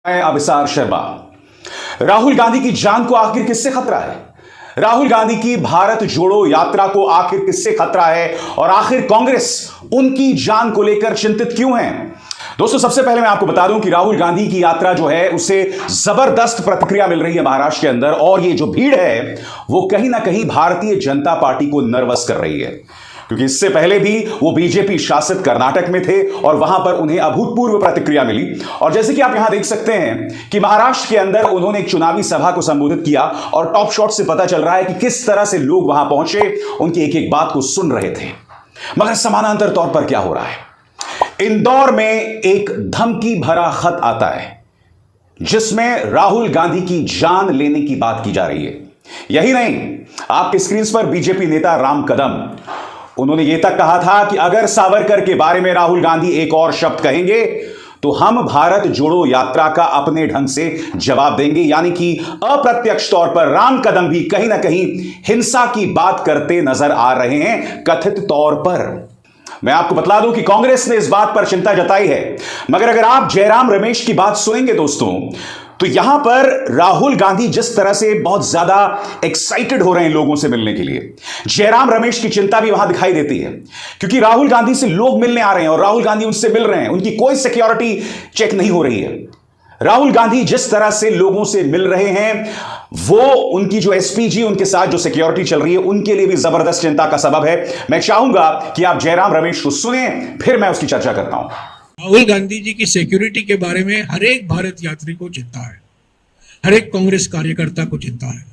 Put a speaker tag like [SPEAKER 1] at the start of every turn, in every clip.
[SPEAKER 1] मैं अभिसार शर्मा। राहुल गांधी की जान को आखिर किससे खतरा है? राहुल गांधी की भारत जोड़ो यात्रा को आखिर किससे खतरा है? और आखिर कांग्रेस उनकी जान को लेकर चिंतित क्यों है? दोस्तों, सबसे पहले मैं आपको बता दूं कि राहुल गांधी की यात्रा जो है उसे जबरदस्त प्रतिक्रिया मिल रही है महाराष्ट्र के अंदर, और ये जो भीड़ है वो कहीं ना कहीं भारतीय जनता पार्टी को नर्वस कर रही है, क्योंकि इससे पहले भी वो बीजेपी शासित कर्नाटक में थे और वहां पर उन्हें अभूतपूर्व प्रतिक्रिया मिली। और जैसे कि आप यहां देख सकते हैं कि महाराष्ट्र के अंदर उन्होंने एक चुनावी सभा को संबोधित किया और टॉप शॉट से पता चल रहा है कि किस तरह से लोग वहां पहुंचे, उनकी एक एक बात को सुन रहे थे। मगर समानांतर तौर पर क्या हो रहा है? इंदौर में एक धमकी भरा खत आता है जिसमें राहुल गांधी की जान लेने की बात की जा रही है। यही नहीं, आपके स्क्रीन पर बीजेपी नेता राम कदम, उन्होंने यह तक कहा था कि अगर सावरकर के बारे में राहुल गांधी एक और शब्द कहेंगे तो हम भारत जोड़ो यात्रा का अपने ढंग से जवाब देंगे। यानी कि अप्रत्यक्ष तौर पर राम कदम भी कहीं ना कहीं हिंसा की बात करते नजर आ रहे हैं, कथित तौर पर। मैं आपको बतला दूं कि कांग्रेस ने इस बात पर चिंता जताई है, मगर अगर आप जयराम रमेश की बात सुनेंगे दोस्तों, तो यहां पर राहुल गांधी जिस तरह से बहुत ज्यादा एक्साइटेड हो रहे हैं लोगों से मिलने के लिए, जयराम रमेश की चिंता भी वहां दिखाई देती है, क्योंकि राहुल गांधी से लोग मिलने आ रहे हैं और राहुल गांधी उनसे मिल रहे हैं, उनकी कोई सिक्योरिटी चेक नहीं हो रही है। राहुल गांधी जिस तरह से लोगों से मिल रहे हैं, वो उनकी जो एसपीजी, उनके साथ जो सिक्योरिटी चल रही है, उनके लिए भी जबरदस्त चिंता का सबब है। मैं चाहूंगा कि आप जयराम रमेश को सुने, फिर मैं उसकी चर्चा करता हूं।
[SPEAKER 2] राहुल गांधी जी की सिक्योरिटी के बारे में हर एक भारत यात्री को चिंता है, हर एक कांग्रेस कार्यकर्ता को चिंता है।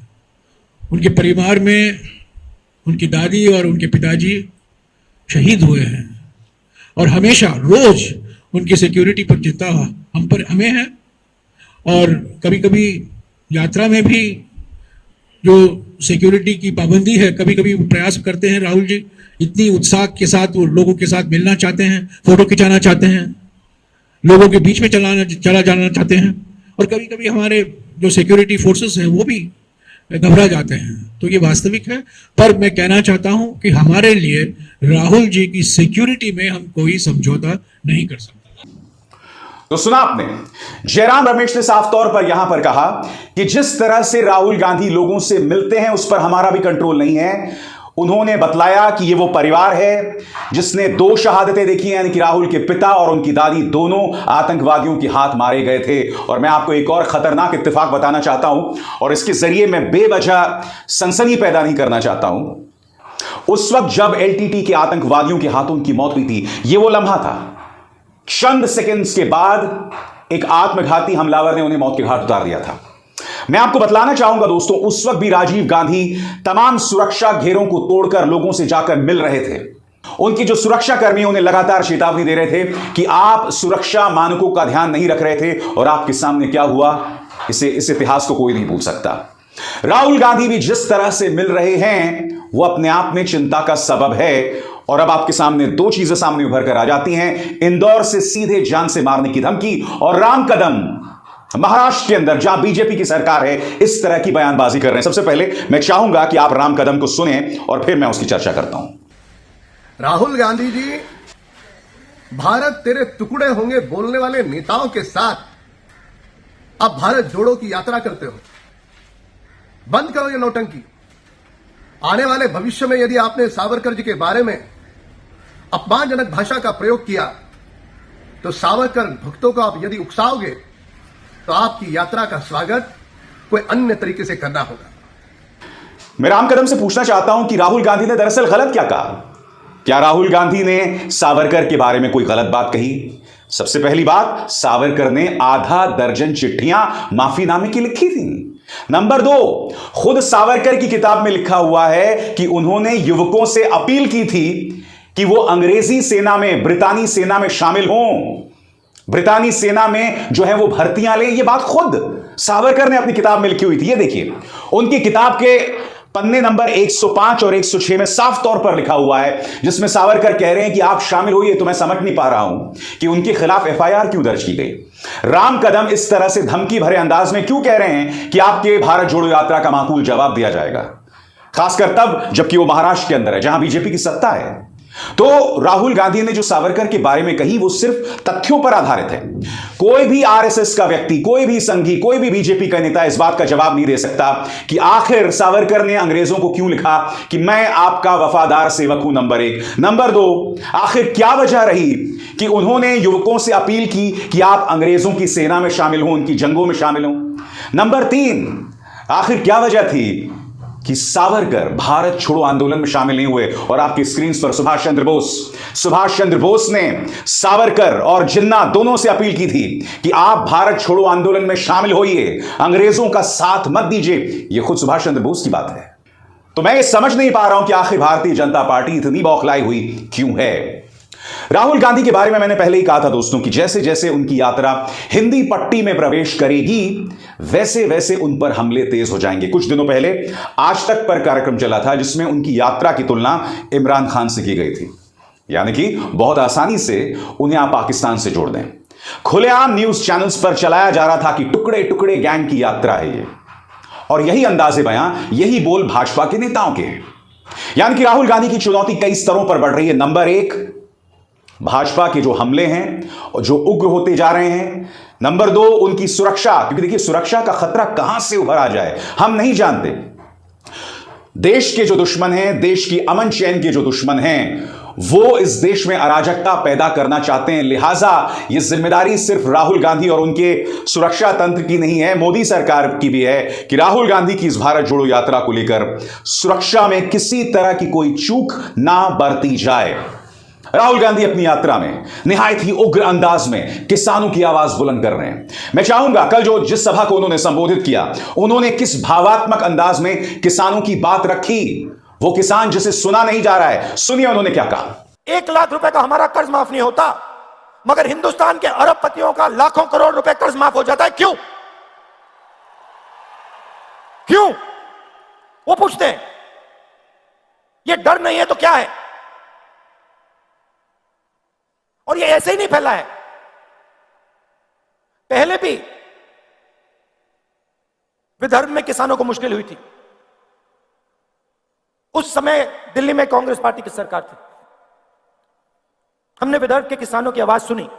[SPEAKER 2] उनके परिवार में उनकी दादी और उनके पिताजी शहीद हुए हैं और हमेशा रोज उनकी सिक्योरिटी पर चिंता हमें है। और कभी कभी यात्रा में भी जो सिक्योरिटी की पाबंदी है, कभी कभी प्रयास करते हैं राहुल जी, इतनी उत्साह के साथ वो लोगों के साथ मिलना चाहते हैं, फोटो खिंचाना चाहते हैं, लोगों के बीच में चला जाना चाहते हैं, और कभी कभी हमारे जो सिक्योरिटी फोर्सेस हैं वो भी घबरा जाते हैं। तो ये वास्तविक है, पर मैं कहना चाहता हूं कि हमारे लिए राहुल जी की सिक्योरिटी में हम कोई समझौता नहीं कर सकते।
[SPEAKER 1] तो सुना आपने, जयराम रमेश ने साफ तौर पर यहां पर कहा कि जिस तरह से राहुल गांधी लोगों से मिलते हैं उस पर हमारा भी कंट्रोल नहीं है। उन्होंने बतलाया कि ये वो परिवार है जिसने 2 शहादतें देखी हैं, यानी कि राहुल के पिता और उनकी दादी दोनों आतंकवादियों के हाथ मारे गए थे। और मैं आपको एक और खतरनाक इत्तेफाक बताना चाहता हूं, और इसके जरिए मैं बेवजह सनसनी पैदा नहीं करना चाहता हूं। उस वक्त जब एलटीटी के आतंकवादियों के हाथों उनकी मौत हुई थी, ये वो लम्हा था, चंद सेकंड्स के बाद एक आत्मघाती हमलावर ने उन्हें मौत के घाट उतार दिया था। मैं आपको बतलाना चाहूंगा दोस्तों, उस वक्त भी राजीव गांधी तमाम सुरक्षा घेरों को तोड़कर लोगों से जाकर मिल रहे थे। उनकी जो सुरक्षा कर्मी उन्हें लगातार चेतावनी दे रहे थे कि आप सुरक्षा मानकों का ध्यान नहीं रख रहे थे, और आपके सामने क्या हुआ, इस इतिहास को कोई नहीं भूल सकता। राहुल गांधी भी जिस तरह से मिल रहे हैं वो अपने आप में चिंता का सबब है। और अब आपके सामने 2 चीजें सामने उभर कर आ जाती हैं, इंदौर से सीधे जान से मारने की धमकी, और राम कदम महाराष्ट्र के अंदर जहां बीजेपी की सरकार है इस तरह की बयानबाजी कर रहे हैं। सबसे पहले मैं चाहूंगा कि आप राम कदम को सुने और फिर मैं उसकी चर्चा करता हूं।
[SPEAKER 3] राहुल गांधी जी, भारत तेरे टुकड़े होंगे बोलने वाले नेताओं के साथ आप भारत जोड़ो की यात्रा करते हो। बंद करो ये नौटंकी। आने वाले भविष्य में यदि आपने सावरकर जी के बारे में अपमानजनक भाषा का प्रयोग किया तो सावरकर भक्तों को आप यदि उकसाओगे तो आपकी यात्रा का स्वागत कोई अन्य तरीके से करना होगा।
[SPEAKER 1] मैं राम कदम से पूछना चाहता हूं कि राहुल गांधी ने दरअसल गलत क्या कहा? क्या राहुल गांधी ने सावरकर के बारे में कोई गलत बात कही? सबसे पहली बात, सावरकर ने आधा दर्जन चिट्ठियां माफीनामे की लिखी थी। नंबर 2, खुद सावरकर की किताब में लिखा हुआ है कि उन्होंने युवकों से अपील की थी कि वो अंग्रेजी सेना में, ब्रितानी सेना में शामिल हों, ब्रितानी सेना में जो है वो भर्तियां लें। ये बात खुद सावरकर ने अपनी किताब में लिखी हुई थी। ये देखिए, उनकी किताब के पन्ने नंबर 105 और 106 में साफ तौर पर लिखा हुआ है, जिसमें सावरकर कह रहे हैं कि आप शामिल होइए। तो मैं समझ नहीं पा रहा हूं कि उनके खिलाफ एफआईआर क्यों दर्ज की गई। राम कदम इस तरह से धमकी भरे अंदाज में क्यों कह रहे हैं कि आपके भारत जोड़ो यात्रा का माकूल जवाब दिया जाएगा, खासकर तब जबकि वो महाराष्ट्र के अंदर है जहां बीजेपी की सत्ता है। तो राहुल गांधी ने जो सावरकर के बारे में कही वो सिर्फ तथ्यों पर आधारित है। कोई भी आरएसएस का व्यक्ति, कोई भी संघी, कोई भी बीजेपी का नेता इस बात का जवाब नहीं दे सकता कि आखिर सावरकर ने अंग्रेजों को क्यों लिखा कि मैं आपका वफादार सेवक हूं, नंबर 1। नंबर 2, आखिर क्या वजह रही कि उन्होंने युवकों से अपील की कि आप अंग्रेजों की सेना में शामिल हो, उनकी जंगों में शामिल हो। नंबर 3, आखिर क्या वजह थी कि सावरकर भारत छोड़ो आंदोलन में शामिल नहीं हुए। और आपकी स्क्रीन पर सुभाष चंद्र बोस ने सावरकर और जिन्ना दोनों से अपील की थी कि आप भारत छोड़ो आंदोलन में शामिल होइए, अंग्रेजों का साथ मत दीजिए। यह खुद सुभाष चंद्र बोस की बात है। तो मैं ये समझ नहीं पा रहा हूं कि आखिर भारतीय जनता पार्टी इतनी बौखलाई हुई क्यों है। राहुल गांधी के बारे में मैंने पहले ही कहा था दोस्तों कि जैसे जैसे उनकी यात्रा हिंदी पट्टी में प्रवेश करेगी वैसे वैसे उन पर हमले तेज हो जाएंगे। कुछ दिनों पहले आज तक पर कार्यक्रम चला था जिसमें उनकी यात्रा की तुलना इमरान खान से की गई थी, यानी कि बहुत आसानी से उन्हें आप पाकिस्तान से जोड़ दें। खुलेआम न्यूज चैनल्स पर चलाया जा रहा था कि टुकड़े टुकड़े गैंग की यात्रा है ये, और यही अंदाजे बयां, यही बोल भाजपा के नेताओं के हैं। यानी कि राहुल गांधी की चुनौती कई स्तरों पर बढ़ रही है। नंबर 1, भाजपा के जो हमले हैं जो उग्र होते जा रहे हैं। नंबर 2, उनकी सुरक्षा, क्योंकि देखिए सुरक्षा का खतरा कहां से उभर आ जाए हम नहीं जानते। देश के जो दुश्मन हैं, देश की अमन चैन के जो दुश्मन हैं, वो इस देश में अराजकता पैदा करना चाहते हैं। लिहाजा यह जिम्मेदारी सिर्फ राहुल गांधी और उनके सुरक्षा तंत्र की नहीं है, मोदी सरकार की भी है कि राहुल गांधी की इस भारत जोड़ो यात्रा को लेकर सुरक्षा में किसी तरह की कोई चूक ना बरती जाए। राहुल गांधी अपनी यात्रा में निहायत ही उग्र अंदाज में किसानों की आवाज बुलंद कर रहे हैं। मैं चाहूंगा कल जिस सभा को उन्होंने संबोधित किया, उन्होंने किस भावात्मक अंदाज में किसानों की बात रखी। वो किसान जिसे सुना नहीं जा रहा है, सुनिए उन्होंने क्या कहा।
[SPEAKER 4] 1 लाख रुपए का हमारा कर्ज माफ नहीं होता, मगर हिंदुस्तान के अरबपतियों का लाखों करोड़ रुपए कर्ज माफ हो जाता है। क्यों? क्यों? वो पूछते हैं। ये डर नहीं है तो क्या है? और ये ऐसे ही नहीं फैला है, पहले भी विदर्भ में किसानों को मुश्किल हुई थी। उस समय दिल्ली में कांग्रेस पार्टी की सरकार थी। हमने विदर्भ के किसानों की आवाज सुनी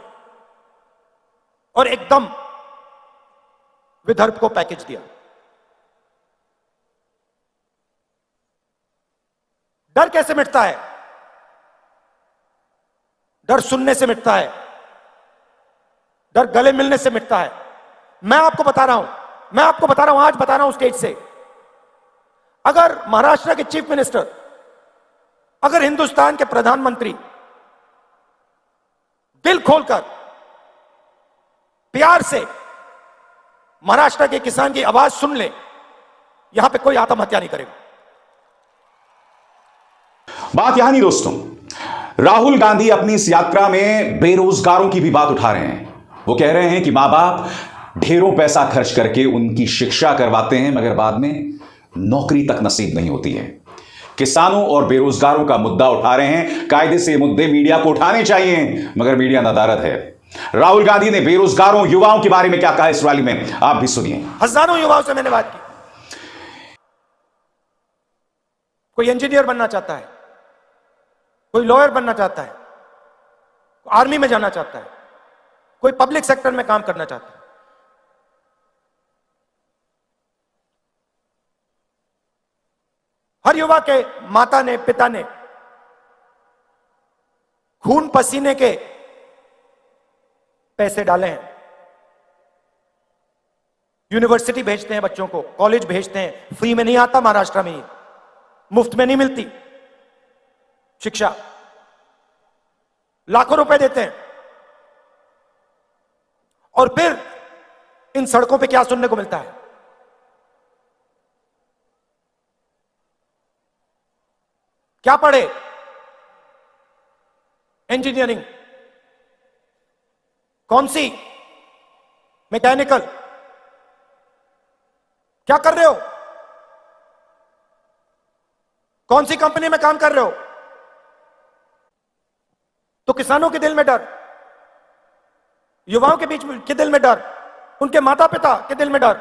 [SPEAKER 4] और एकदम विदर्भ को पैकेज दिया। डर कैसे मिटता है? डर सुनने से मिटता है, डर गले मिलने से मिटता है। मैं आपको बता रहा हूं, आज बता रहा हूं स्टेज से, अगर महाराष्ट्र के चीफ मिनिस्टर, अगर हिंदुस्तान के प्रधानमंत्री दिल खोलकर प्यार से महाराष्ट्र के किसान की आवाज सुन ले, यहां पे कोई आत्महत्या नहीं करेगा।
[SPEAKER 1] बात यहां नहीं दोस्तों, राहुल गांधी अपनी इस यात्रा में बेरोजगारों की भी बात उठा रहे हैं। वो कह रहे हैं कि मां बाप ढेरों पैसा खर्च करके उनकी शिक्षा करवाते हैं मगर बाद में नौकरी तक नसीब नहीं होती है। किसानों और बेरोजगारों का मुद्दा उठा रहे हैं। कायदे से मुद्दे मीडिया को उठाने चाहिए मगर मीडिया नदारद है। राहुल गांधी ने बेरोजगारों, युवाओं के बारे में क्या कहा इस रैली में, आप भी सुनिए।
[SPEAKER 4] हजारों युवाओं से मैंने बात की। कोई इंजीनियर बनना चाहता है, कोई लॉयर बनना चाहता है, आर्मी में जाना चाहता है, कोई पब्लिक सेक्टर में काम करना चाहता है। हर युवा के माता ने, पिता ने खून पसीने के पैसे डाले हैं। यूनिवर्सिटी भेजते हैं बच्चों को, कॉलेज भेजते हैं। फ्री में नहीं आता महाराष्ट्र में, मुफ्त में नहीं मिलती शिक्षा, लाखों रुपए देते हैं। और फिर इन सड़कों पे क्या सुनने को मिलता है? क्या पढ़े? इंजीनियरिंग, कौन सी? मैकेनिकल। क्या कर रहे हो? कौन सी कंपनी में काम कर रहे हो? तो किसानों के दिल में डर, युवाओं के बीच के दिल में डर, उनके माता पिता के दिल में डर,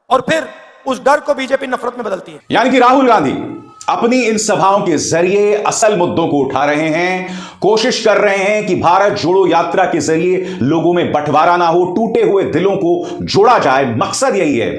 [SPEAKER 4] और फिर उस डर को बीजेपी नफरत में बदलती है।
[SPEAKER 1] यानी कि राहुल गांधी अपनी इन सभाओं के जरिए असल मुद्दों को उठा रहे हैं, कोशिश कर रहे हैं कि भारत जोड़ो यात्रा के जरिए लोगों में बंटवारा ना हो, टूटे हुए दिलों को जोड़ा जाए। मकसद यही है।